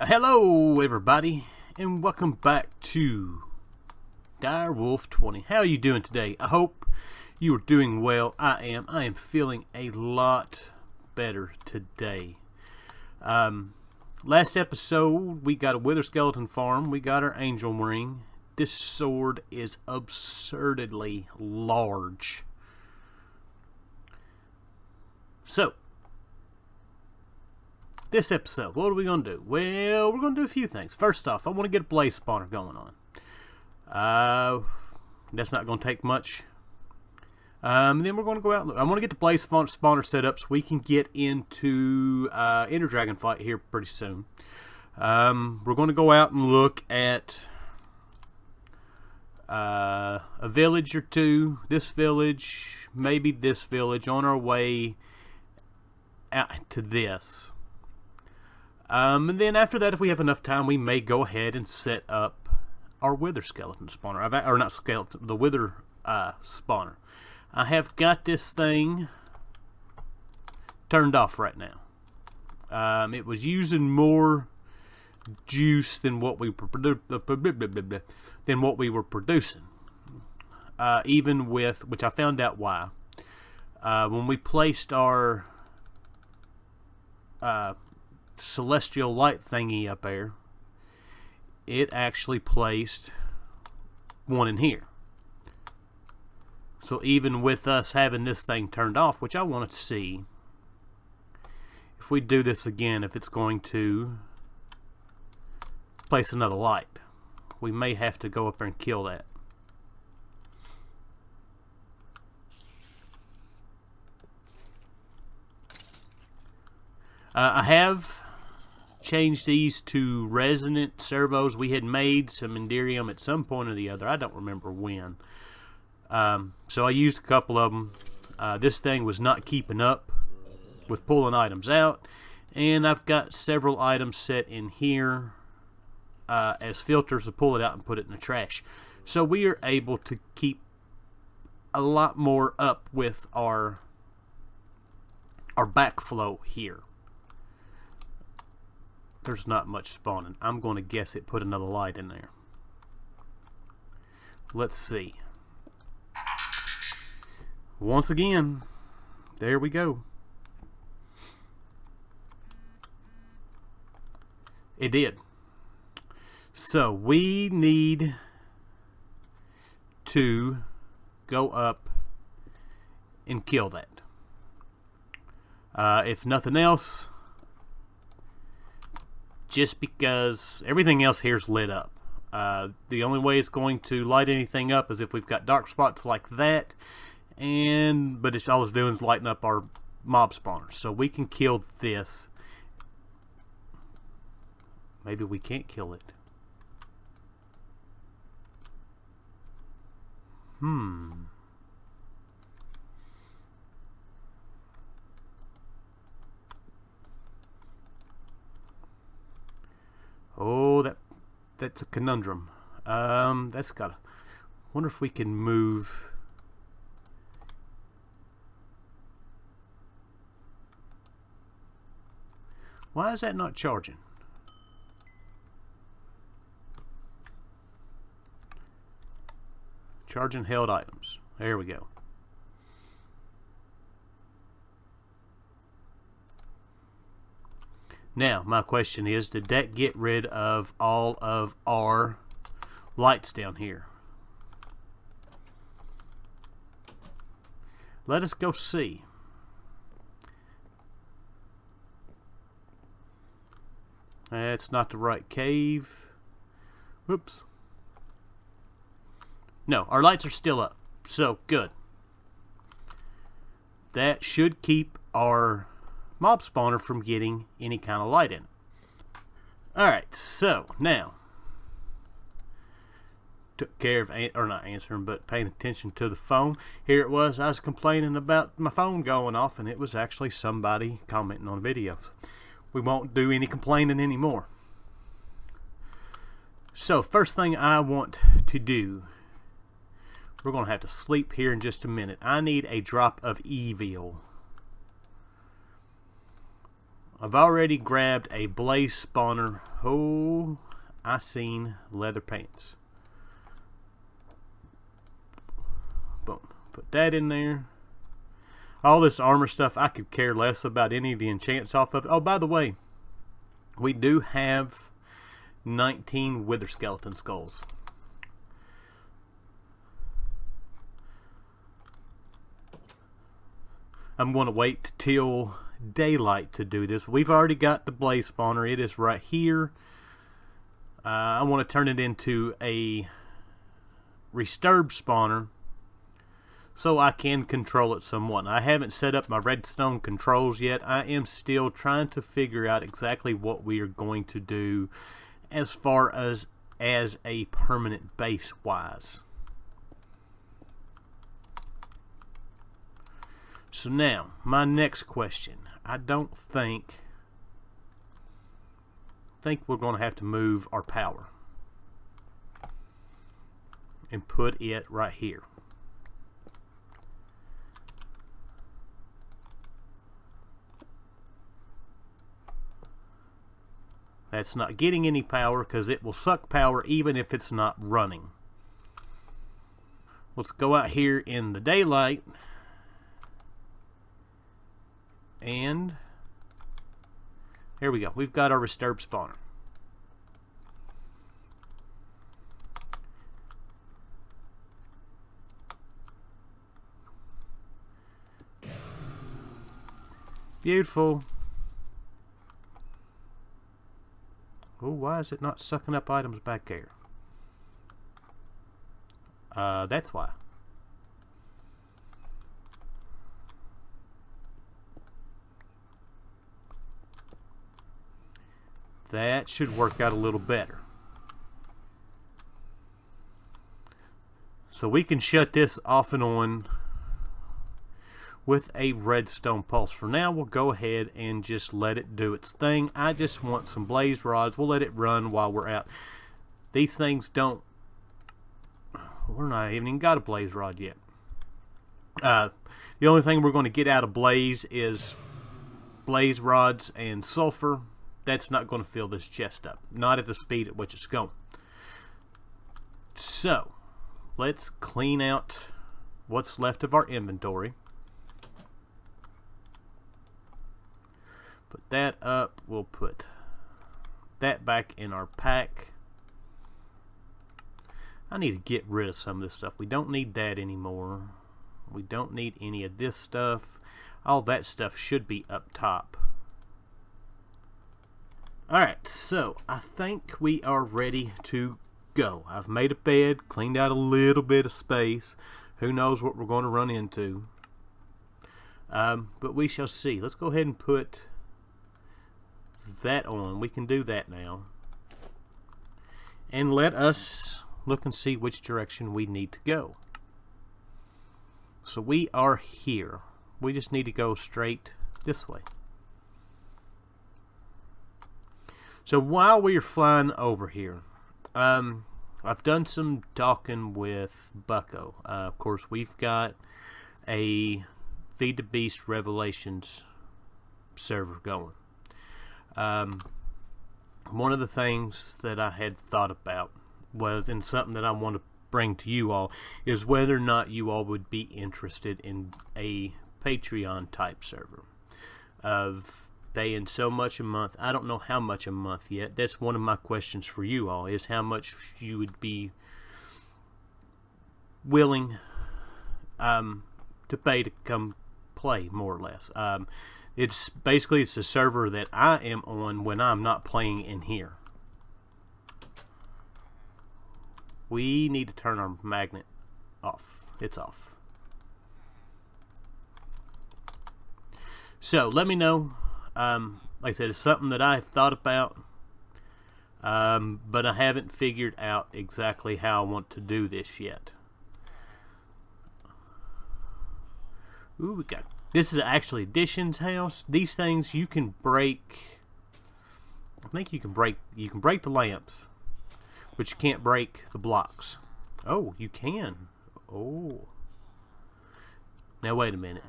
Hello everybody and welcome back to DireWolf20. How are you doing today? I hope you are doing well. I am feeling a lot better today. Last episode we got a wither skeleton farm. We got our angel ring. This sword is absurdly large. So this episode, what are we going to do? Well, we're going to do a few things. First off, I want to get a blaze spawner going on. That's not going to take much. Then we're going to go out and look. I want to get the blaze spawner set up so we can get into Ender Dragon fight here pretty soon. We're going to go out and look at a village or two. This village, maybe this village, on our way out to this. And then after that, if we have enough time, we may go ahead and set up our wither skeleton spawner. Or not skeleton, the wither spawner. I have got this thing turned off right now. It was using more juice than what we were producing. Even with, which I found out why. When we placed our celestial light thingy up there, it actually placed one in here. So even with us having this thing turned off, which I want to see if we do this again, if it's going to place another light, we may have to go up there and kill that. I have changed these to resonant servos. We had made some Enderium at some point or the other. I don't remember when. So I used a couple of them. This thing was not keeping up with pulling items out. And I've got several items set in here as filters to pull it out and put it in the trash. So we are able to keep a lot more up with our backflow here. There's not much spawning. I'm going to guess it put another light in there. Let's see. Once again, there we go. It did. So we need to go up and kill that. If nothing else, just because everything else here is lit up. The only way it's going to light anything up is if we've got dark spots like that, but it's all it's doing is lighting up our mob spawners. So we can kill this. Maybe we can't kill it. Oh, that's a conundrum. That's gotta. Wonder if we can move. Why is that not charging? Charging held items. There we go. Now, my question is, did that get rid of all of our lights down here? Let us go see. That's not the right cave. Whoops. No, our lights are still up. So, good. That should keep our mob spawner from getting any kind of light in it. Alright, so now took care of, or not answering, but paying attention to the phone. Here it was, I was complaining about my phone going off, and it was actually somebody commenting on videos. We won't do any complaining anymore. So first thing I want to do, we're going to have to sleep here in just a minute. I need a drop of evil. I've already grabbed a blaze spawner. Oh, I seen leather pants. Boom. Put that in there. All this armor stuff, I could care less about any of the enchants off of it. Oh, by the way, we do have 19 wither skeleton skulls. I'm going to wait till daylight to do this. We've already got the blaze spawner. It is right here. I want to turn it into a disturb spawner so I can control it somewhat. I haven't set up my redstone controls yet. I am still trying to figure out exactly what we are going to do as far as a permanent base wise. So now, my next question. I don't think we're going to have to move our power and put it right here. That's not getting any power because it will suck power even if it's not running. Let's go out here in the daylight. And here we go. We've got our disturb spawner. Beautiful. Oh, why is it not sucking up items back there? That's why. That should work out a little better. So we can shut this off and on with a redstone pulse. For now, we'll go ahead and just let it do its thing. I just want some blaze rods. We'll let it run while we're out. These things don't... We're not even got a blaze rod yet. The only thing we're going to get out of blaze is blaze rods and sulfur. That's not going to fill this chest up. Not at the speed at which it's going. So, let's clean out what's left of our inventory. Put that up. We'll put that back in our pack. I need to get rid of some of this stuff. We don't need that anymore. We don't need any of this stuff. All that stuff should be up top. Alright, so I think we are ready to go. I've made a bed, cleaned out a little bit of space. Who knows what we're going to run into. But we shall see. Let's go ahead and put that on. We can do that now. And let us look and see which direction we need to go. So we are here. We just need to go straight this way. So while we are flying over here, I've done some talking with Bucko. Of course, we've got a Feed the Beast Revelations server going. One of the things that I had thought about was, and something that I want to bring to you all, is whether or not you all would be interested in a Patreon type server of paying so much a month. I don't know how much a month yet. That's one of my questions for you all, is how much you would be willing to pay to come play, more or less. It's basically a server that I am on when I'm not playing in here. We need to turn our magnet off. It's off. So let me know. Like I said, it's something that I've thought about, but I haven't figured out exactly how I want to do this yet. Ooh, we got, this is actually Addition's house. These things you can break. I think you can break the lamps, but you can't break the blocks. Oh, you can. Oh. Now wait a minute.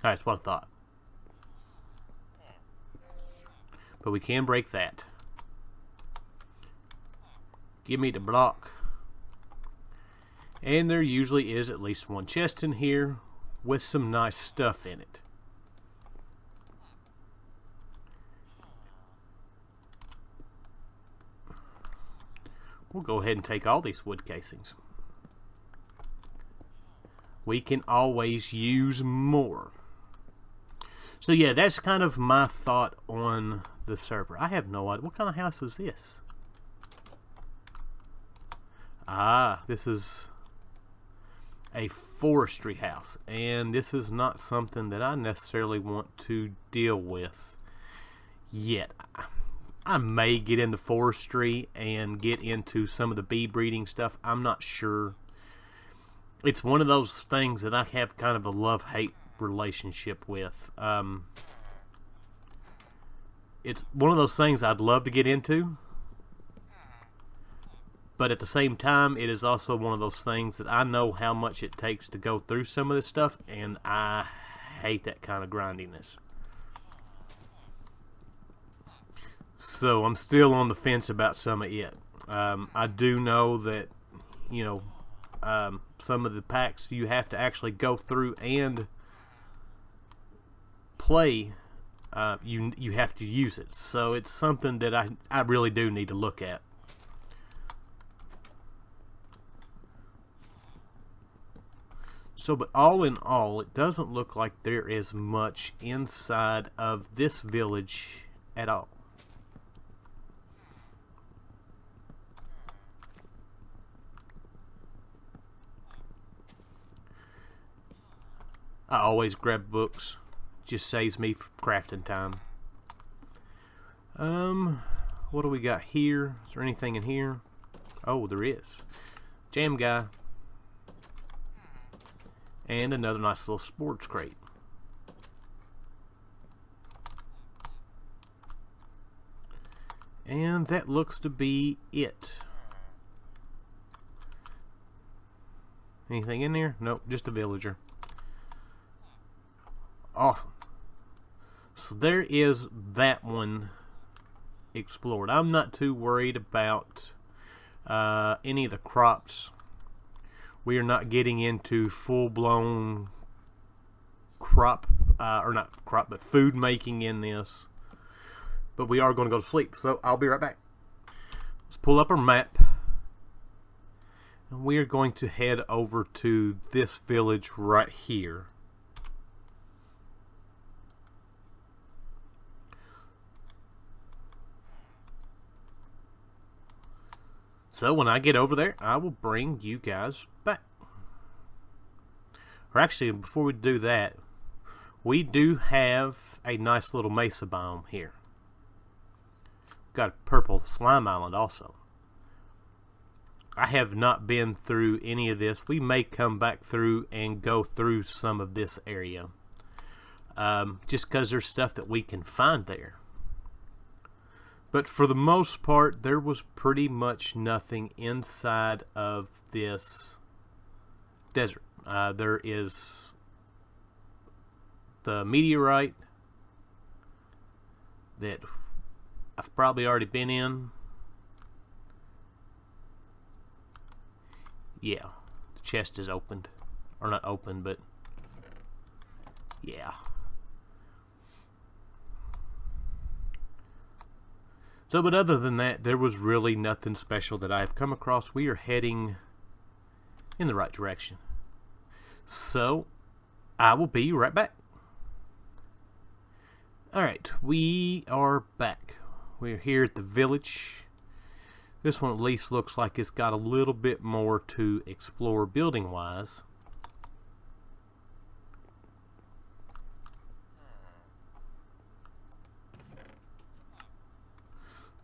That's what I thought. But we can break that. Give me the block. And there usually is at least one chest in here with some nice stuff in it. We'll go ahead and take all these wood casings. We can always use more. So yeah, that's kind of my thought on the server. I have no idea. What kind of house is this? Ah, this is a forestry house. And this is not something that I necessarily want to deal with yet. I may get into forestry and get into some of the bee breeding stuff. I'm not sure. It's one of those things that I have kind of a love-hate relationship with. It's one of those things I'd love to get into, but at the same time, it is also one of those things that I know how much it takes to go through some of this stuff, and I hate that kind of grindiness. So I'm still on the fence about some of it. I do know that, you know, some of the packs you have to actually go through and play. You have to use it. So it's something that I really do need to look at. So, but all in all, it doesn't look like there is much inside of this village at all. I always grab books. Just saves me crafting time. What do we got here? Is there anything in here? Oh, there is. Jam guy. And another nice little sports crate. And that looks to be it. Anything in there? Nope, just a villager. Awesome. So there is that one explored. I'm not too worried about any of the crops. We are not getting into full-blown crop, or not crop, but food making in this. But we are going to go to sleep, so I'll be right back. Let's pull up our map. And we are going to head over to this village right here. So when I get over there, I will bring you guys back. Or actually, before we do that, we do have a nice little mesa biome here. Got a purple slime island also. I have not been through any of this. We may come back through and go through some of this area. Just because there's stuff that we can find there. But for the most part, there was pretty much nothing inside of this desert. There is the meteorite that I've probably already been in. Yeah, the chest is opened. Or not open, but yeah. So, but other than that, there was really nothing special that I've come across. We are heading in the right direction. So, I will be right back. Alright, we are back. We're here at the village. This one at least looks like it's got a little bit more to explore building-wise.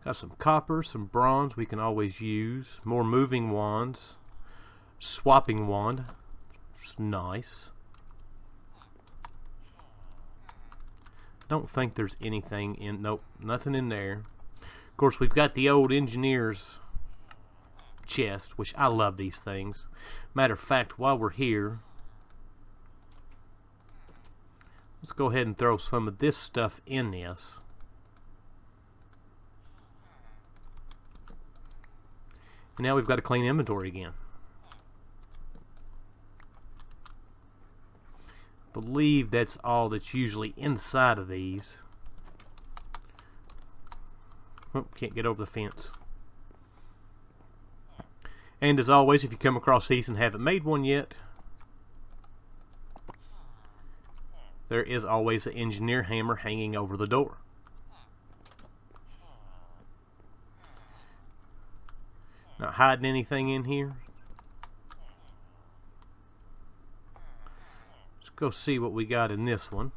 Got some copper, some bronze we can always use. More moving wands. Swapping wand. It's nice. Don't think there's anything in... Nope, nothing in there. Of course, we've got the old engineer's chest, which I love these things. Matter of fact, while we're here, Let's go ahead and throw some of this stuff in this. And now we've got a clean inventory again. I believe that's all that's usually inside of these. Oh, can't get over the fence. And as always, if you come across these and haven't made one yet, there is always an engineer hammer hanging over the door. Not hiding anything in here. Let's go see what we got in this one.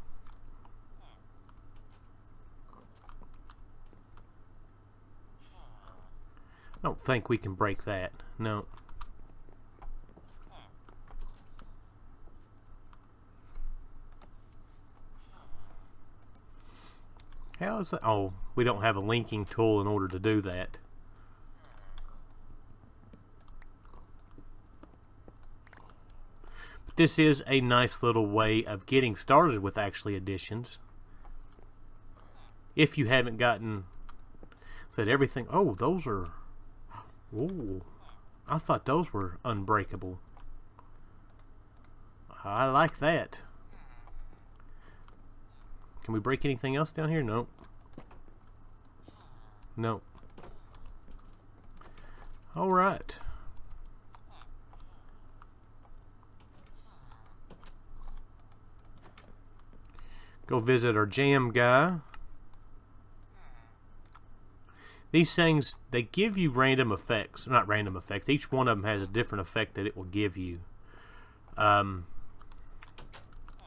I don't think we can break that. No. How is that? Oh, we don't have a linking tool in order to do that. But this is a nice little way of getting started with actually additions. If you haven't gotten said everything. Oh, those are. Oh, I thought those were unbreakable. I like that. Can we break anything else down here? Nope. Nope. Alright. Go visit our jam guy. These things, they give you random effects. Not random effects. Each one of them has a different effect that it will give you.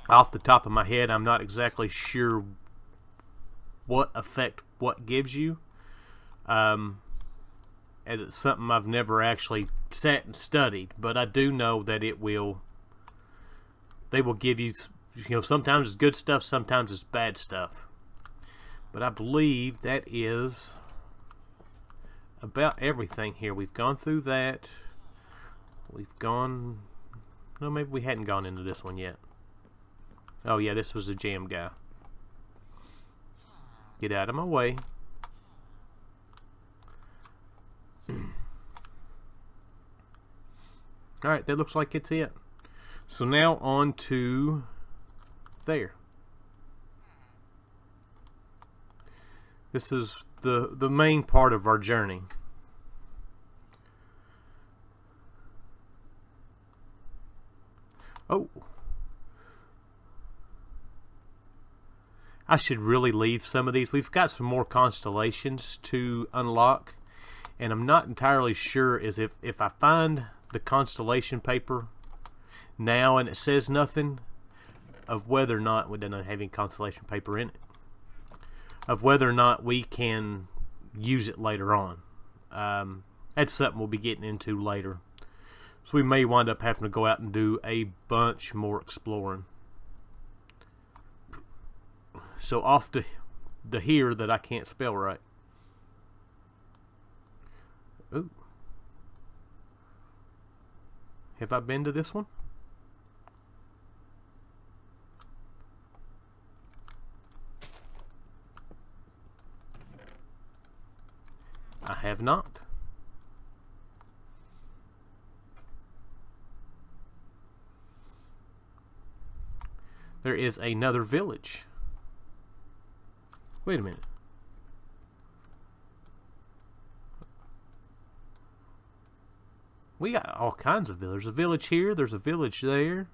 Off the top of my head, I'm not exactly sure what effect what gives you. As it's something I've never actually sat and studied. But I do know that it will. They will give you, sometimes it's good stuff, sometimes it's bad stuff. But I believe that is about everything here. We've gone through that. We've gone. No, maybe we hadn't gone into this one yet. Oh yeah, this was the jam guy. Get out of my way. Alright, that looks like it's it. So now on to there. This is the main part of our journey. Oh. I should really leave some of these. We've got some more constellations to unlock, and I'm not entirely sure is if I find the constellation paper now and it says nothing, of whether or not we don't have any constellation paper in it, of whether or not we can use it later on. That's something we'll be getting into later. So we may wind up having to go out and do a bunch more exploring. So off to the here that I can't spell right. Ooh. Have I been to this one? I have not. There is another village. Wait a minute. We got all kinds of villages. There's a village here. There's a village there.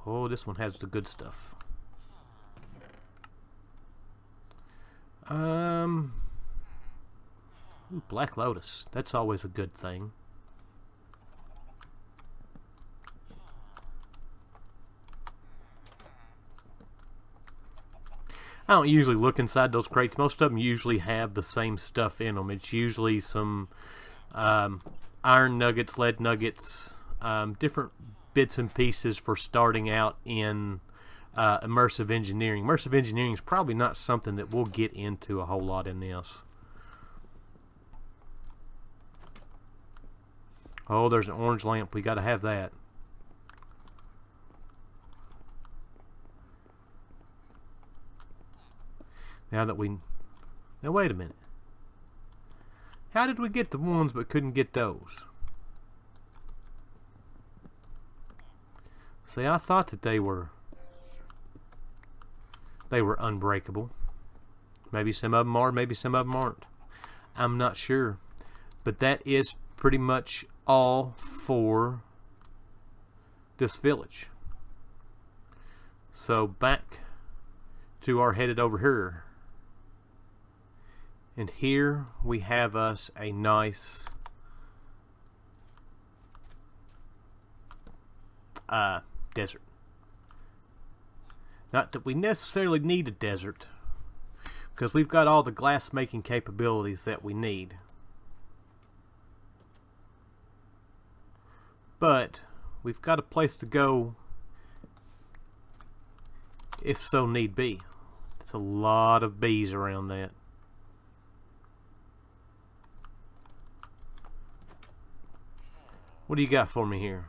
Oh, this one has the good stuff. Ooh, Black Lotus. That's always a good thing. I don't usually look inside those crates. Most of them usually have the same stuff in them. It's usually some iron nuggets, lead nuggets, different bits and pieces for starting out in immersive engineering. Immersive engineering is probably not something that we'll get into a whole lot in this. Oh, there's an orange lamp. We got to have that. Now, wait a minute. How did we get the ones but couldn't get those? See, I thought that they were unbreakable. Maybe some of them are, maybe some of them aren't. I'm not sure. But that is pretty much all for this village. So back to our headed over here. And here we have us a nice desert. Not that we necessarily need a desert, because we've got all the glass making capabilities that we need. But we've got a place to go if so need be. There's a lot of bees around that. What do you got for me here?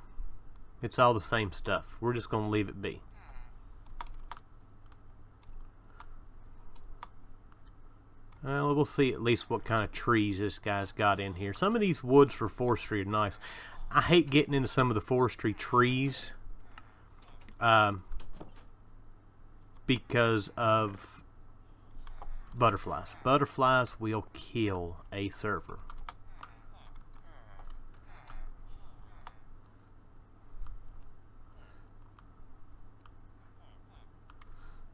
It's all the same stuff. We're just going to leave it be. Well, we'll see at least what kind of trees this guy's got in here. Some of these woods for forestry are nice. I hate getting into some of the forestry trees because of butterflies. Butterflies will kill a server.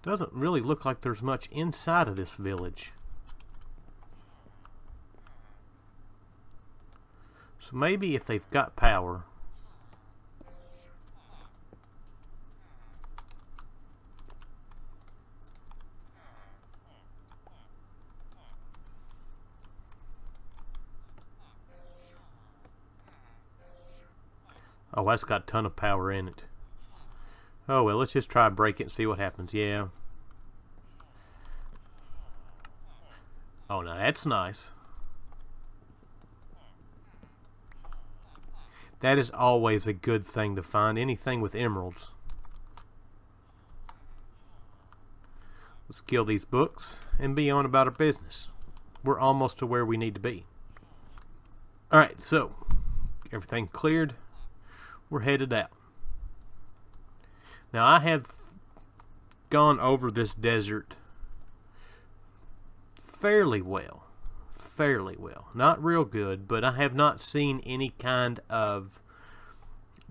Doesn't really look like there's much inside of this village. So maybe if they've got power. Oh, that's got a ton of power in it. Oh, well, let's just try to break it and see what happens. Yeah. Oh, now that's nice. That is always a good thing to find. Anything with emeralds. Let's kill these books and be on about our business. We're almost to where we need to be. Alright, so everything cleared. We're headed out. Now, I have gone over this desert fairly well. Fairly well. Not real good, but I have not seen any kind of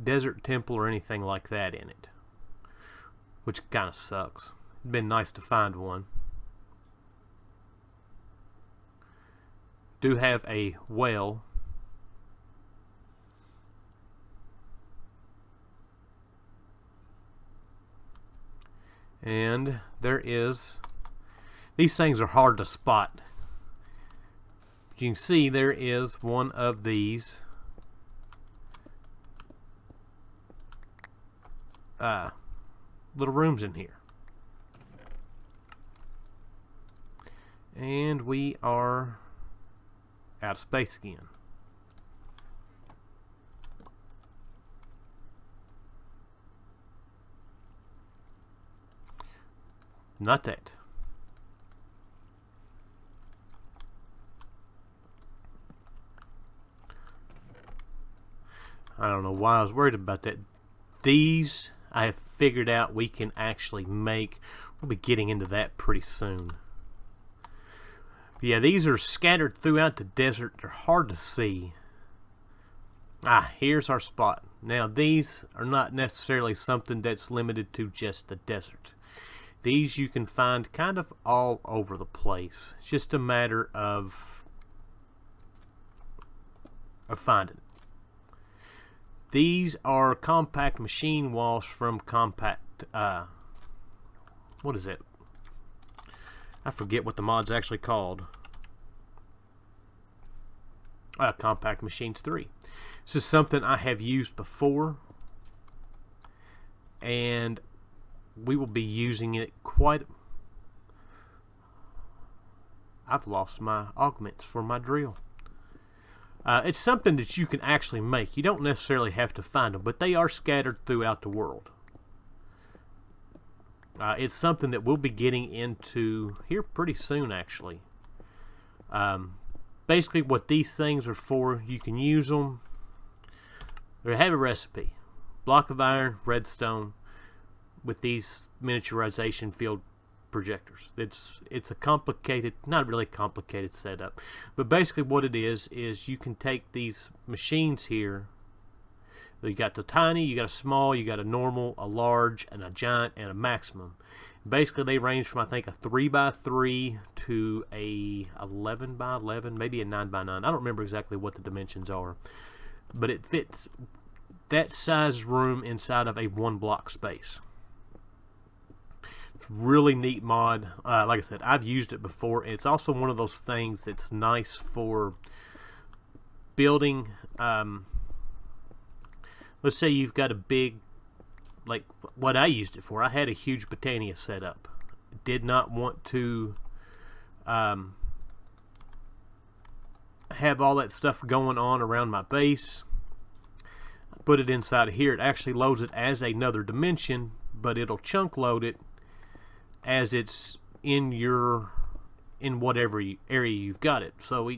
desert temple or anything like that in it. Which kind of sucks. It'd been nice to find one. Do have a well. And there is, these things are hard to spot. You can see there is one of these little rooms in here. And we are out of space again. Not that. I don't know why I was worried about that. These I have figured out we can actually make. We'll be getting into that pretty soon. But yeah, these are scattered throughout the desert. They're hard to see. Here's our spot. Now, these are not necessarily something that's limited to just the desert. These you can find kind of all over the place. It's just a matter of finding. These are compact machine walls from compact, what is it? I forget what the mod's actually called. Compact Machines 3. This is something I have used before, and we will be using it quite. I've lost my augments for my drill. It's something that you can actually make. You don't necessarily have to find them, but they are scattered throughout the world. It's something that we'll be getting into here pretty soon, actually. Basically, what these things are for, you can use them. They have a recipe. Block of iron, redstone, with these miniaturization field projectors. It's a complicated, not really complicated setup, but basically what it is you can take these machines here. You got the tiny, you got a small, you got a normal, a large, and a giant, and a maximum. Basically, they range from, I think, a 3x3 to a 11x11, maybe a 9x9. I don't remember exactly what the dimensions are, but it fits that size room inside of a 1-block space. It's a really neat mod. Like I said, I've used it before. It's also one of those things that's nice for building. Let's say you've got a big, like what I used it for. I had a huge Botania set up. Did not want to have all that stuff going on around my base. Put it inside of here. It actually loads it as another dimension, but it'll chunk load it as it's in whatever area you've got it. So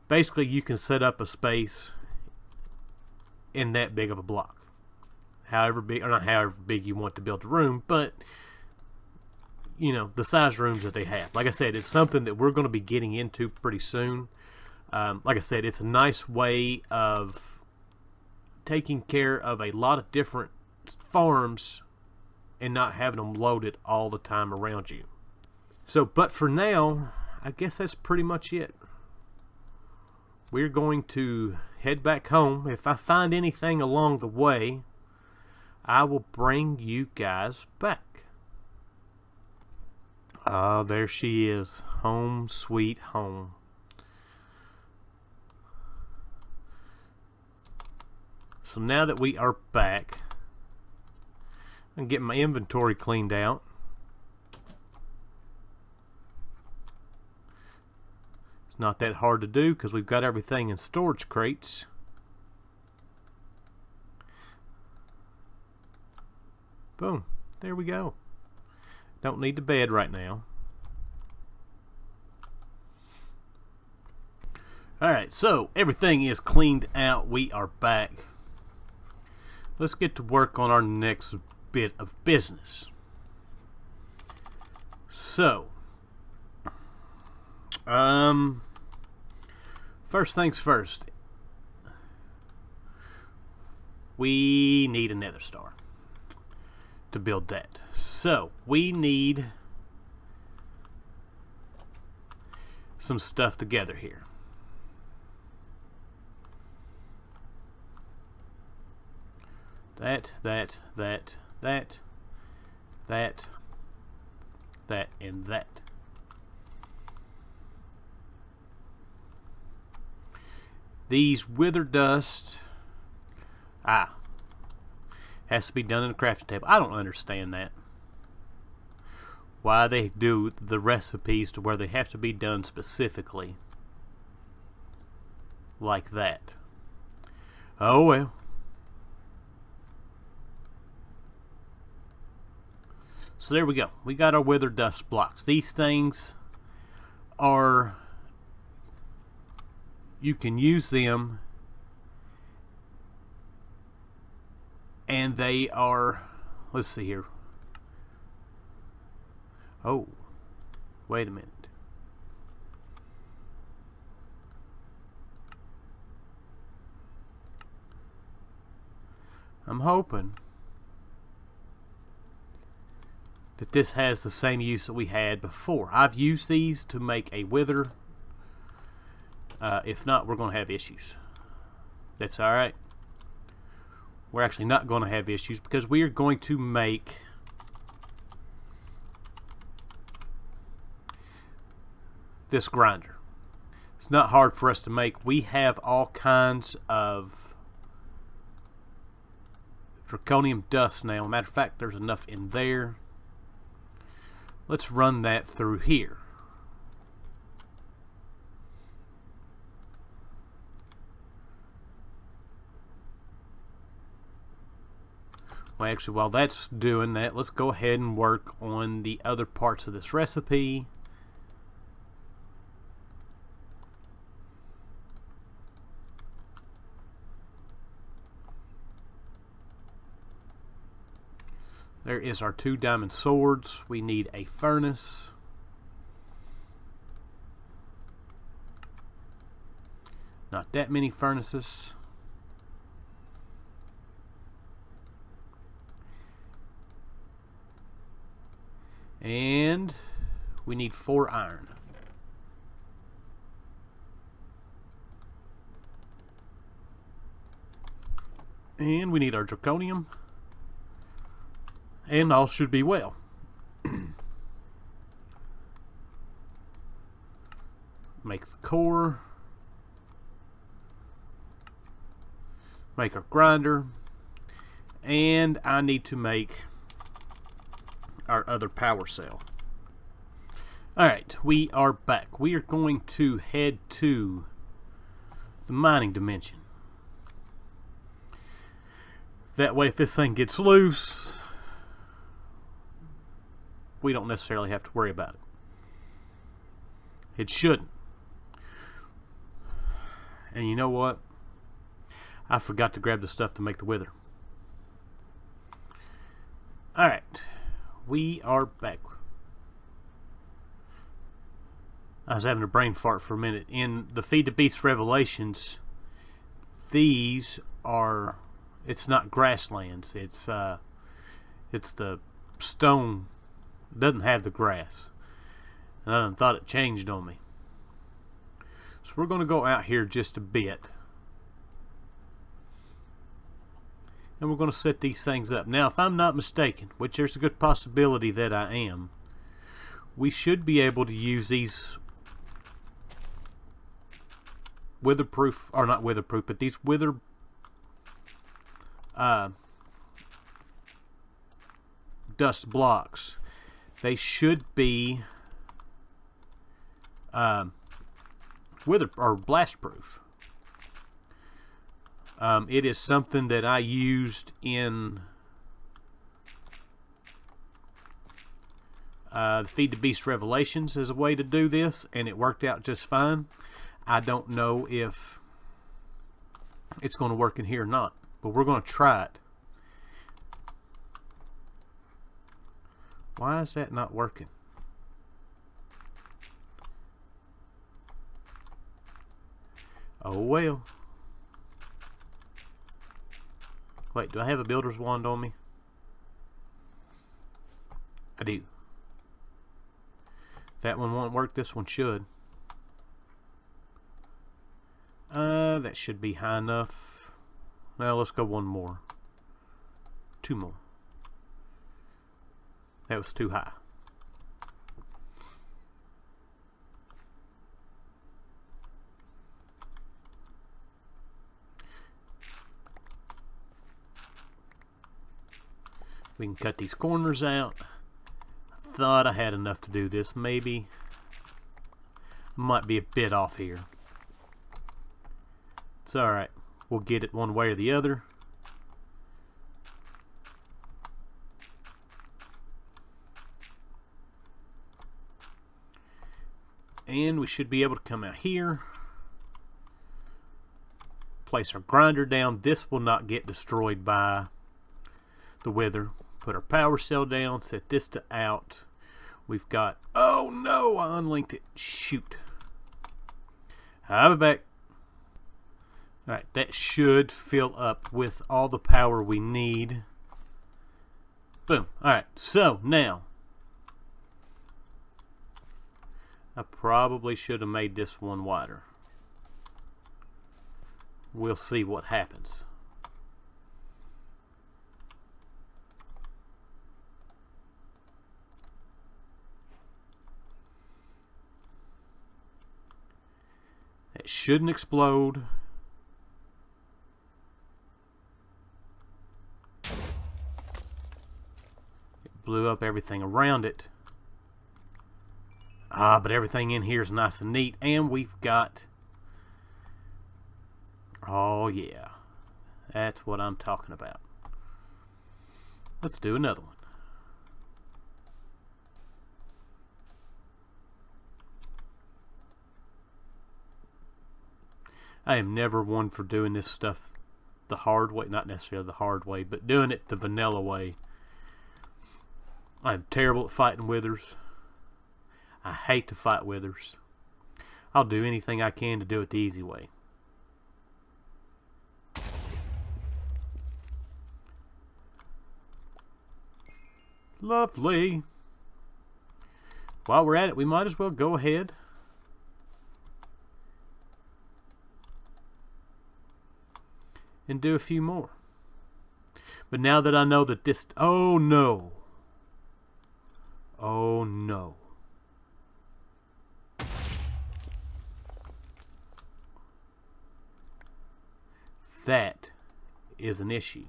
basically you can set up a space in that big of a block, however big, or not however big you want to build a room, but you know, the size rooms that they have. Like I said, it's something that we're going to be getting into pretty soon. Like I said, it's a nice way of taking care of a lot of different farms and not having them loaded all the time around you. So, but for now, I guess that's pretty much it. We're going to head back home. If I find anything along the way, I will bring you guys back. Oh, there she is. Home sweet home. So now that we are back, I'm getting my inventory cleaned out. It's not that hard to do because we've got everything in storage crates. Boom. There we go. Don't need the bed right now. Alright, so everything is cleaned out. We are back. Let's get to work on our next bit of business. So, first things first. We need a Nether star to build that. So, we need some stuff together here. That, and that. These wither dust has to be done in a crafting table. I don't understand that. Why they do the recipes to where they have to be done specifically like that. Oh well. So there we go. We got our wither dust blocks. These things are, you can use them, and they are, let's see here. Oh, wait a minute. I'm hoping that this has the same use that we had before. I've used these to make a wither. If not, we're going to have issues. That's alright. We're actually not going to have issues because we are going to make this grinder. It's not hard for us to make. We have all kinds of Draconium dust now. Matter of fact, there's enough in there. Let's run that through here. Well, actually, while that's doing that, let's go ahead and work on the other parts of this recipe. There is our 2 diamond swords. We need a furnace. Not that many furnaces. And we need 4 iron. And we need our draconium. And all should be well. Make the core. Make our grinder. And I need to make our other power cell. Alright, we are back. We are going to head to the mining dimension. That way, if this thing gets loose, we don't necessarily have to worry about it. It shouldn't. And you know what? I forgot to grab the stuff to make the wither. Alright. We are back. I was having a brain fart for a minute. In the Feed the Beast Revelations, these are... It's not grasslands. It's the stone. It doesn't have the grass. And I thought it changed on me. So we're going to go out here just a bit. And we're going to set these things up. Now, if I'm not mistaken, which there's a good possibility that I am, we should be able to use these witherproof, or not witherproof, but these wither dust blocks. They should be wither or blast proof. It is something that I used in the Feed the Beast Revelations as a way to do this, and it worked out just fine. I don't know if it's going to work in here or not, but we're going to try it. Why is that not working? Oh well. Wait, do I have a builder's wand on me? I do. That one won't work, this one should. That should be high enough. Now let's go one more. 2 more. That was too high. We can cut these corners out. I thought I had enough to do this. Maybe I might be a bit off here. It's alright. We'll get it one way or the other. And we should be able to come out here. Place our grinder down. This will not get destroyed by the wither. Put our power cell down. Set this to out. We've got... Oh no! I unlinked it. Shoot. I'll be back. Alright, that should fill up with all the power we need. Boom. Alright, so now I probably should have made this one wider. We'll see what happens. It shouldn't explode. blew up everything around it. But everything in here is nice and neat. And we've got... Oh, yeah. That's what I'm talking about. Let's do another one. I am never one for doing this stuff the hard way. Not necessarily the hard way, but doing it the vanilla way. I'm terrible at fighting withers. I hate to fight withers. I'll do anything I can to do it the easy way. Lovely. While we're at it, we might as well go ahead and do a few more. But now that I know that this... Oh no. Oh no. That is an issue.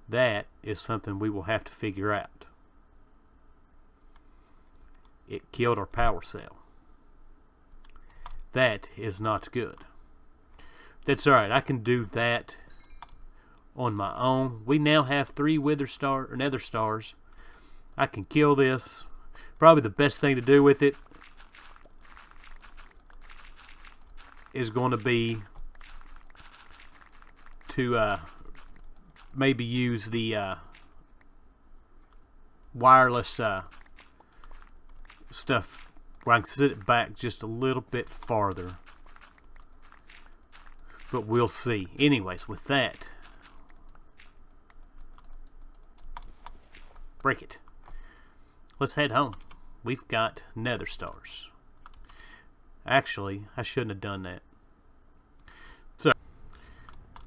That is something we will have to figure out. It killed our power cell. That is not good. That's alright. I can do that on my own. We now have 3 Nether stars. I can kill this. Probably the best thing to do with it is going to be to maybe use the wireless stuff where I can set it back just a little bit farther. But we'll see. Anyways, with that, break it. Let's head home. We've got Nether stars. Actually, I shouldn't have done that. So,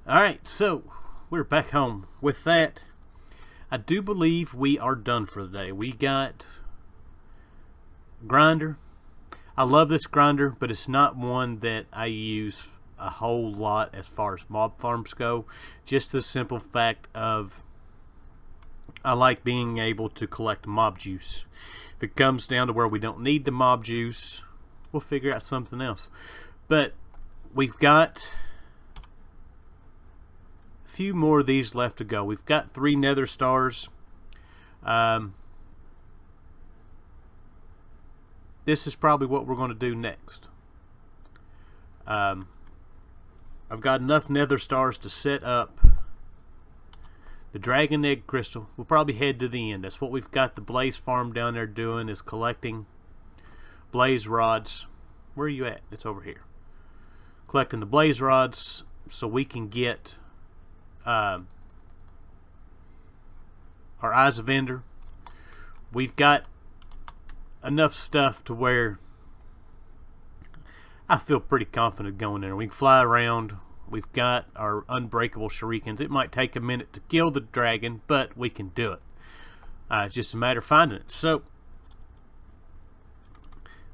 alright, so we're back home. With that, I do believe we are done for the day. We got grinder. I love this grinder, but it's not one that I use a whole lot as far as mob farms go. Just the simple fact of I like being able to collect mob juice. If it comes down to where we don't need the mob juice, we'll figure out something else. But we've got a few more of these left to go. We've got 3 Nether stars. This is probably what we're going to do next. I've got enough Nether stars to set up the dragon egg crystal. We'll probably head to the end. That's what we've got the blaze farm down there doing, is collecting blaze rods. Where are you at? It's over here. Collecting the blaze rods so we can get our eyes of Ender. We've got enough stuff to where I feel pretty confident going there. We can fly around. We've got our unbreakable shurikens. It might take a minute to kill the dragon, but we can do it. It's just a matter of finding it. So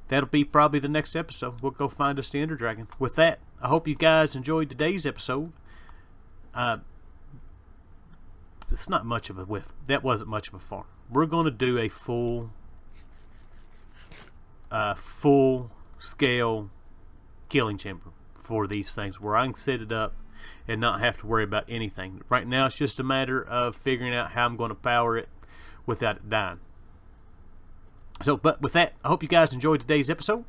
that'll be probably the next episode. We'll go find us the Ender Dragon. With that, I hope you guys enjoyed today's episode. It's not much of a whiff. That wasn't much of a farm. We're going to do a full scale killing chamber for these things, where I can set it up and not have to worry about anything. Right now it's just a matter of figuring out how I'm going to power it without it dying. So, but with that, I hope you guys enjoyed today's episode.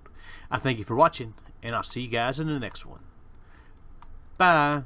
I thank you for watching, and I'll see you guys in the next one. Bye.